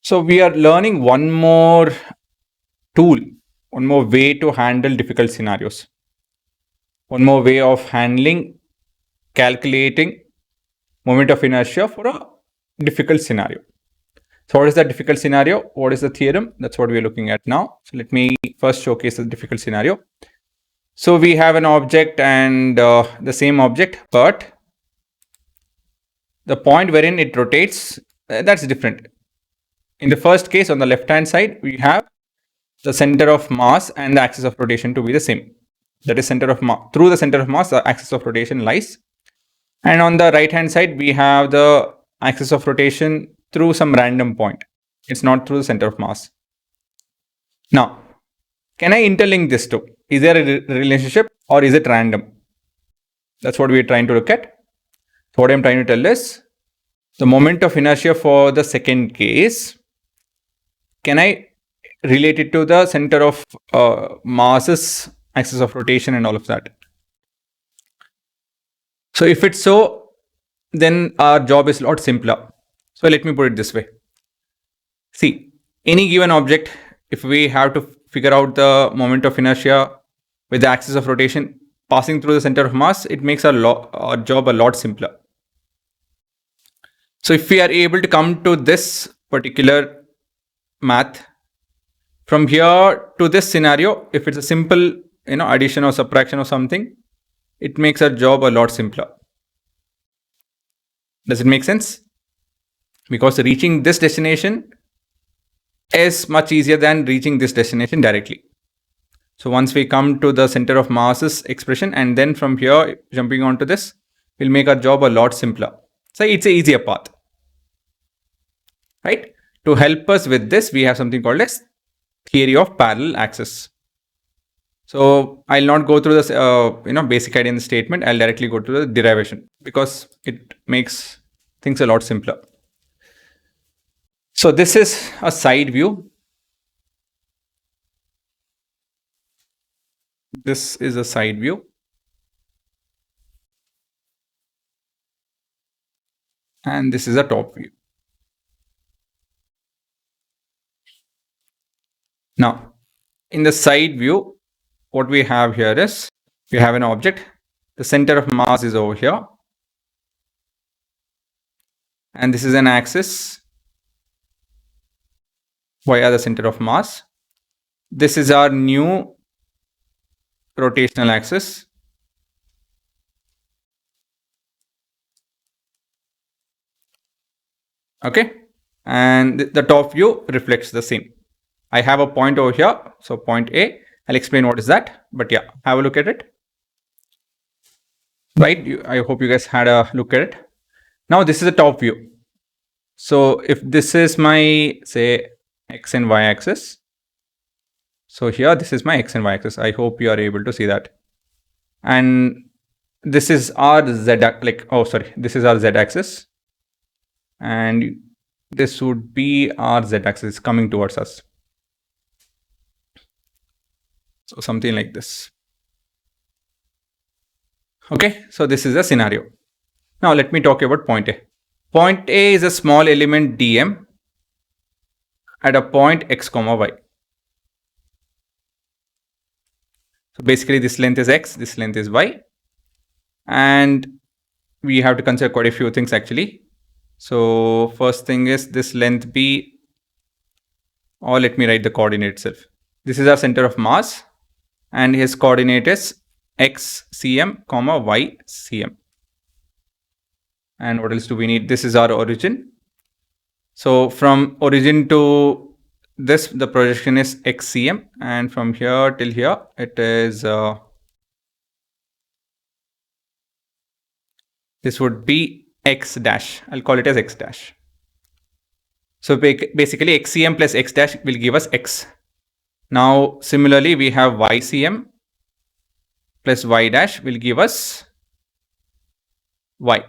So we are learning one more tool, one more way to handle difficult scenarios, one more way of handling, calculating moment of inertia for a difficult scenario. So what is the difficult scenario? What is the theorem? That's what we're looking at now. So let me first showcase the difficult scenario. So we have an object and the same object, but the point wherein it rotates, that's different. In the first case, on the left-hand side, we have the center of mass and the axis of rotation to be the same. That is through the center of mass, the axis of rotation lies. And on the right-hand side, we have the axis of rotation through some random point. It's not through the center of mass. Now, can I interlink this two? Is there a relationship or is it random? That's what we're trying to look at. So what I'm trying to tell is the moment of inertia for the second case, can I relate it to the center of masses, axis of rotation and all of that? So if it's so, then our job is a lot simpler. So let me put it this way. See, any given object, if we have to figure out the moment of inertia with the axis of rotation passing through the center of mass, it makes our job a lot simpler. So if we are able to come to this particular math, from here to this scenario, if it's a simple, addition or subtraction or something, it makes our job a lot simpler. Does it make sense? Because reaching this destination is much easier than reaching this destination directly. So once we come to the center of masses expression and then from here jumping onto this, will make our job a lot simpler. So it's an easier path, right? To help us with this, we have something called as theory of parallel axis. So I'll not go through this, basic idea in the statement. I'll directly go to the derivation because it makes things a lot simpler. So this is a side view. This is a side view. And this is a top view. Now, in the side view, what we have here is, we have an object. The center of mass is over here. And this is an axis via the center of mass. This is our new rotational axis. Okay. And the top view reflects the same. I have a point over here. So point A, I'll explain what is that. But yeah, have a look at it. Right. I hope you guys had a look at it. Now this is the top view. So if this is my, say, X and Y axis. So here, this is my X and Y axis. I hope you are able to see that. And this is our Z, this is our Z axis. And this would be our Z axis coming towards us. So something like this. Okay, so this is a scenario. Now let me talk about point A. Point A is a small element dm at a point x, y. So basically this length is x, this length is y. And we have to consider quite a few things actually. So first thing is this length b, or let me write the coordinate itself. This is our center of mass and his coordinate is x cm, y cm. And what else do we need? This is our origin. So from origin to this, the projection is x cm, and from here till here, it is this would be x dash. I'll call it as x dash. So basically x cm plus x dash will give us x. Now similarly, we have y cm plus y dash will give us y.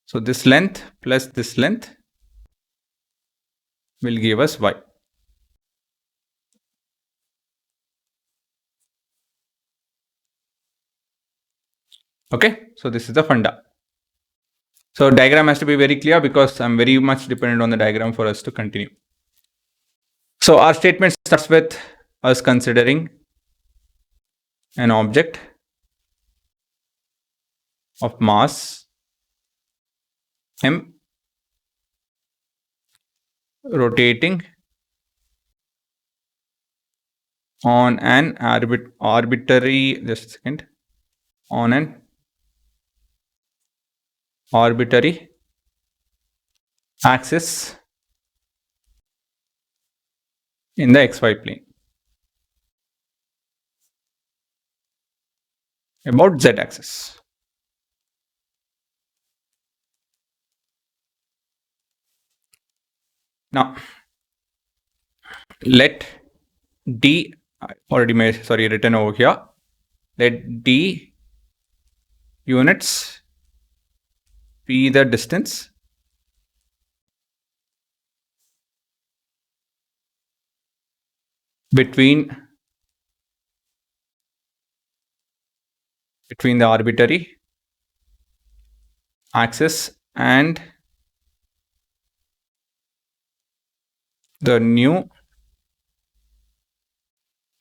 So this length plus this length will give us y. Okay, so this is the funda. So diagram has to be very clear because I'm very much dependent on the diagram for us to continue. So our statement starts with us considering an object of mass m rotating on an arbitrary, just a second, on an arbitrary axis in the xy plane about z axis. Now let d, I already made, written over here, let d units be the distance between the arbitrary axis and the new,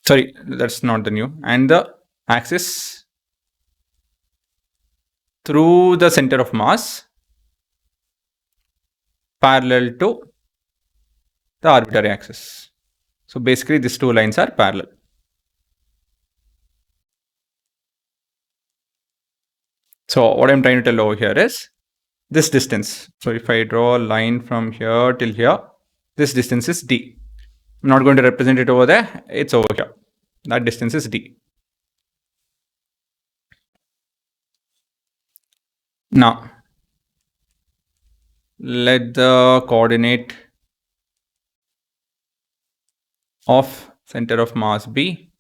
that's not the new, and the axis through the center of mass parallel to the arbitrary axis. So basically these two lines are parallel. So what I'm trying to tell over here is this distance. So if I draw a line from here till here, this distance is d. I'm not going to represent it over there. It's over here. That distance is d. Now, let the coordinate of center of mass be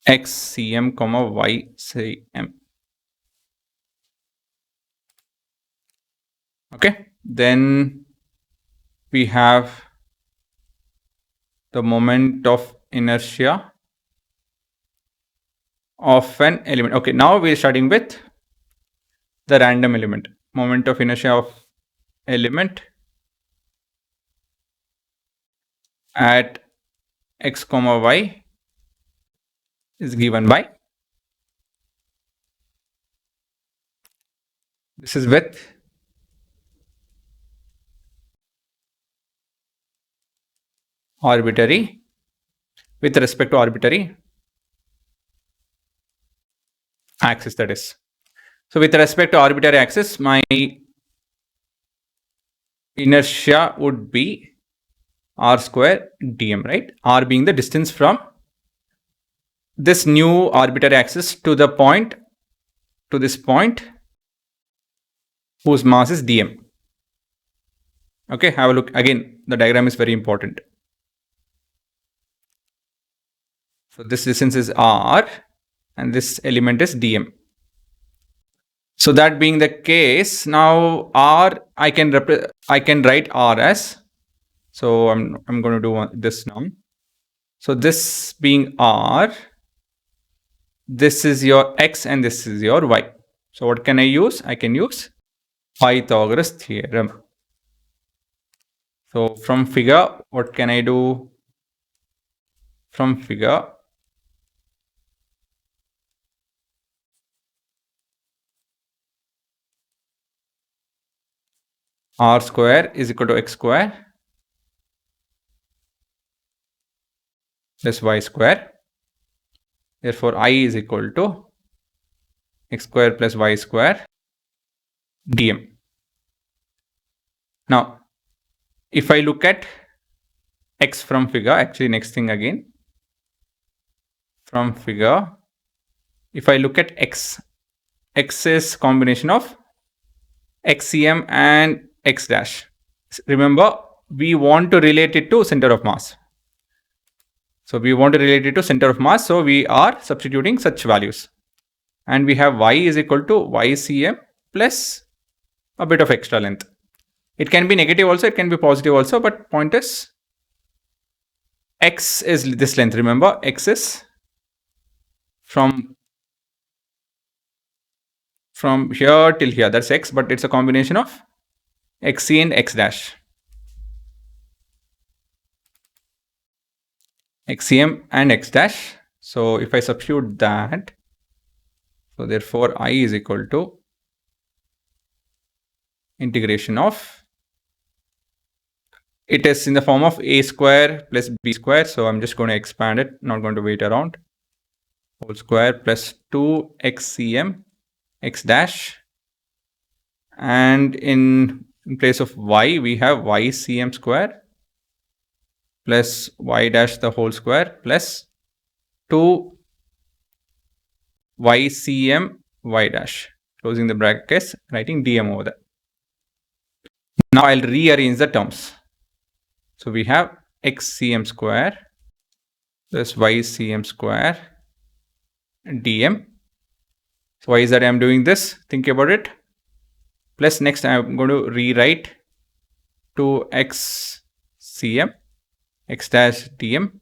x cm comma y cm. Okay, then we have the moment of inertia of an element. Okay, now we're starting with the random element. Moment of inertia of element at x comma y is given by, this is with arbitrary, with respect to arbitrary axis, that is. So with respect to arbitrary axis, my inertia would be r square dm, right? R being the distance from this new arbitrary axis to the point, to this point whose mass is dm. Okay, have a look. Again, the diagram is very important. So this distance is r and this element is dm. So that being the case, now r, I can write r as, so I'm going to do this now. So this being r, this is your x and this is your y. So what can I use? I can use Pythagoras theorem. So from figure, what can I do? From figure, r square is equal to x square plus y square. Therefore, I is equal to x square plus y square dm. Now, if I look at x from figure, actually next thing again, from figure, if I look at x is combination of xcm and x dash. Remember, we want to relate it to center of mass. So we want to relate it to center of mass. So we are substituting such values. And we have y is equal to ycm plus a bit of extra length. It can be negative also, it can be positive also, but point is x is this length. Remember, x is from from here till here, that's x, but it's a combination of xc and x dash. xcm and x dash. So if I substitute that, so therefore I is equal to integration of, it is in the form of a square plus b square. So I'm just going to expand it, not going to wait around. Whole square plus 2xcm x dash. And in place of y, we have ycm square plus y dash the whole square plus 2 ycm y dash. Closing the brackets, writing dm over there. Now I'll rearrange the terms. So we have xcm square plus ycm square dm. So why is that I'm doing this? Think about it. Plus next I'm going to rewrite 2xcm x dash dm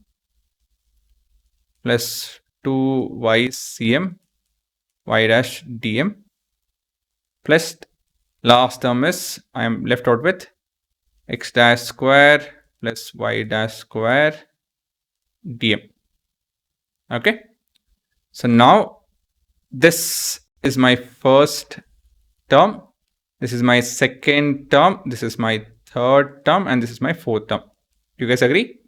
plus 2ycm y dash dm plus last term is I am left out with x dash square plus y dash square dm. Okay. So now this is my first term. This is my second term. This is my third term. And this is my fourth term. Do you guys agree?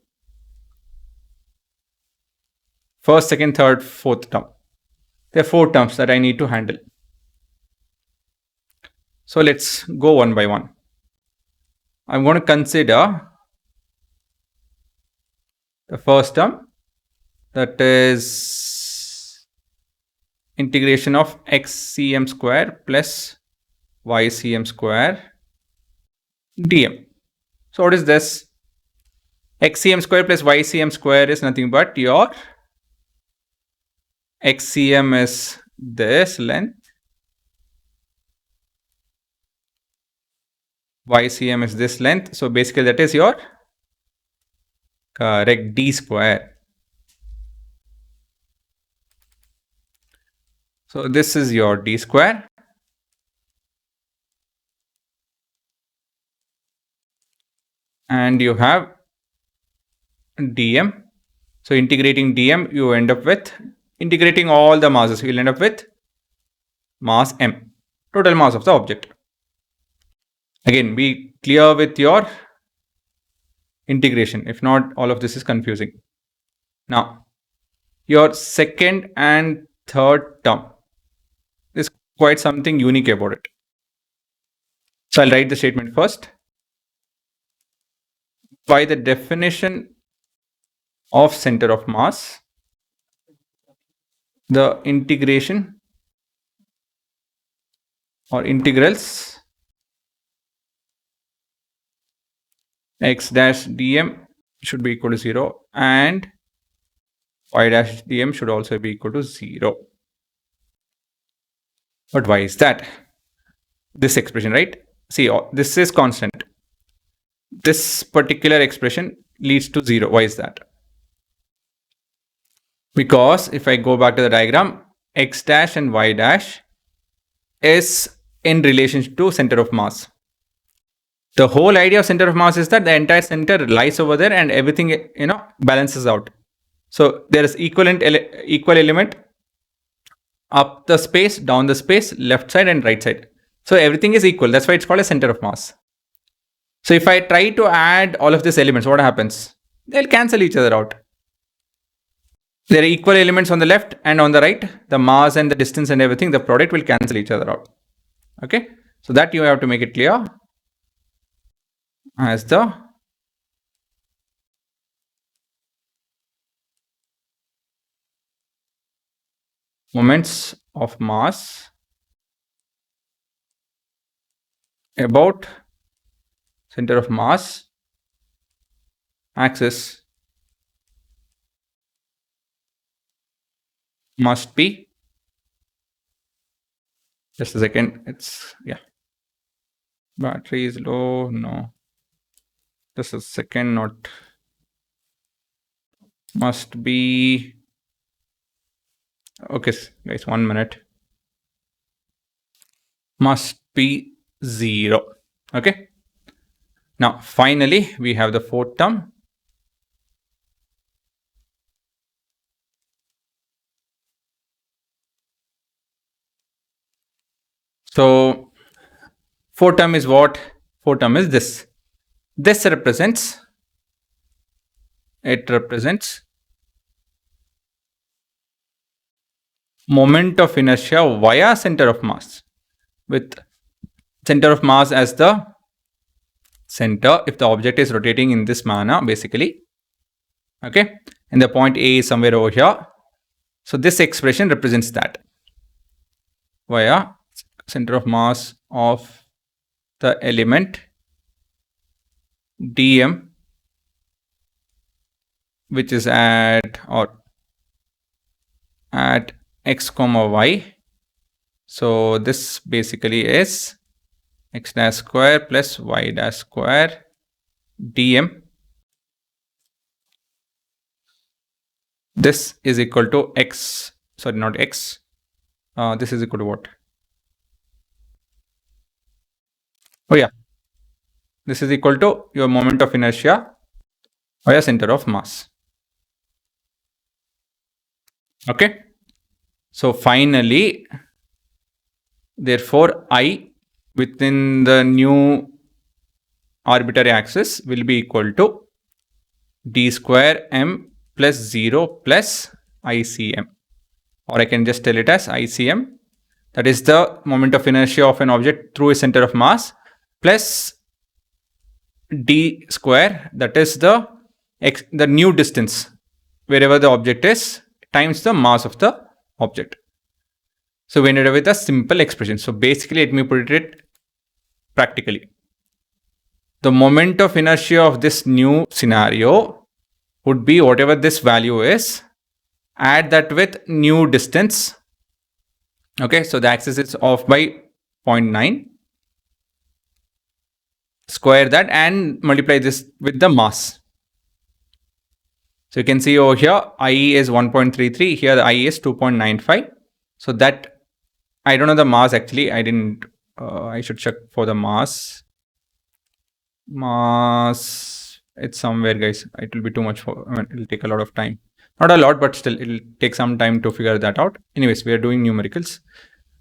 First, second, third, fourth term. There are 4 terms that I need to handle. So let's go one by one. I'm going to consider the first term, that is integration of xcm square plus ycm square dm. So what is this? xcm square plus ycm square is nothing but your xcm is this length, ycm is this length. So basically that is your correct d square. So this is your d square. And you have dm. So integrating dm, you end up with, integrating all the masses, you will end up with mass m, total mass of the object. Again, be clear with your integration. If not, all of this is confusing. Now, your second and third term is quite something unique about it. So I'll write the statement first. By the definition of center of mass, the integration or integrals x dash dm should be equal to 0 and y dash dm should also be equal to 0. But why is that? This expression, right? See, this is constant. This particular expression leads to 0. Why is that? Because if I go back to the diagram, x dash and y dash is in relation to center of mass. The whole idea of center of mass is that the entire center lies over there and everything, balances out. So there is equal element up the space, down the space, left side and right side. So everything is equal. That's why it's called a center of mass. So if I try to add all of these elements, what happens? They'll cancel each other out. There are equal elements on the left and on the right. The mass and the distance and everything, the product will cancel each other out. Okay. So that you have to make it clear as the moments of mass about center of mass axis must be, just a second, it's, battery is low, no, just a second, not, must be, okay guys, 1 minute. must be 0. Okay. Now, finally, we have the fourth term. So, fourth term is what? Fourth term is this. This represents, it represents moment of inertia via center of mass, with center of mass as the center if the object is rotating in this manner, basically. Okay. And the point A is somewhere over here. So this expression represents that via center of mass of the element dm, which is at x comma y. So this basically is x dash square plus y dash square dm. This is equal to x, sorry, not x. This is equal to what? Oh yeah, this is equal to your moment of inertia via center of mass. Okay. So finally, therefore, I within the new arbitrary axis will be equal to d square m plus 0 plus ICM, or I can just tell it as ICM. That is the moment of inertia of an object through a center of mass, plus d square, that is the new distance wherever the object is, times the mass of the object. So we ended up with a simple expression. So basically, let me put it practically. The moment of inertia of this new scenario would be whatever this value is, add that with new distance. Okay, so the axis is off by 0.9. Square that and multiply this with the mass. So you can see over here, I is 1.33, here the I is 2.95. So that, I don't know the mass actually, I should check for the mass. Mass, it's somewhere, guys. It will be too much for, it will take a lot of time. Not a lot, but still, it will take some time to figure that out. Anyways, we are doing numericals.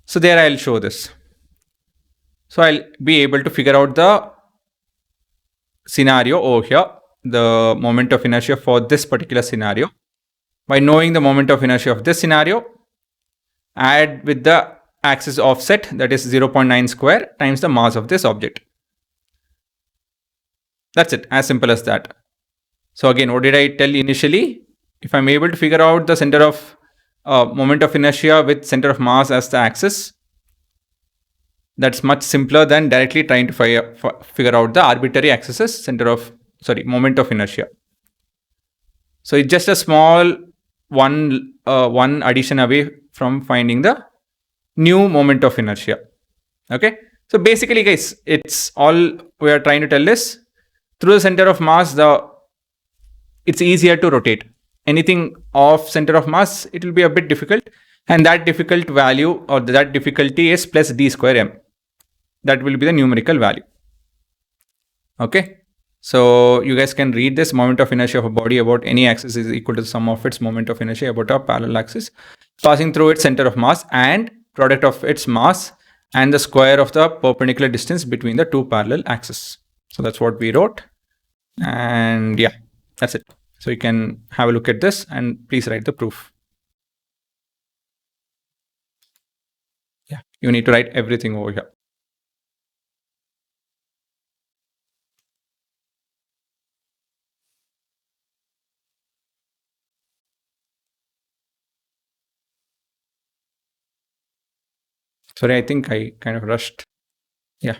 So there I'll show this. So I'll be able to figure out the scenario over here, the moment of inertia for this particular scenario. By knowing the moment of inertia of this scenario, add with the axis offset, that is 0.9 square times the mass of this object. That's it, as simple as that. So again, what did I tell initially? If I'm able to figure out the center of moment of inertia with center of mass as the axis, that's much simpler than directly trying to figure out the arbitrary axis moment of inertia. So it's just a small one addition away from finding the new moment of inertia. Okay. So basically, guys, it's all we are trying to tell is through the center of mass, it's easier to rotate. Anything off center of mass, it will be a bit difficult, and that difficult value or that difficulty is plus d square m. That will be the numerical value. Okay. So you guys can read this. Moment of inertia of a body about any axis is equal to the sum of its moment of inertia about a parallel axis passing through its center of mass and product of its mass and the square of the perpendicular distance between the two parallel axes. So that's what we wrote. And yeah, that's it. So you can have a look at this and please write the proof. Yeah, you need to write everything over here. Sorry, I think I kind of rushed. Yeah.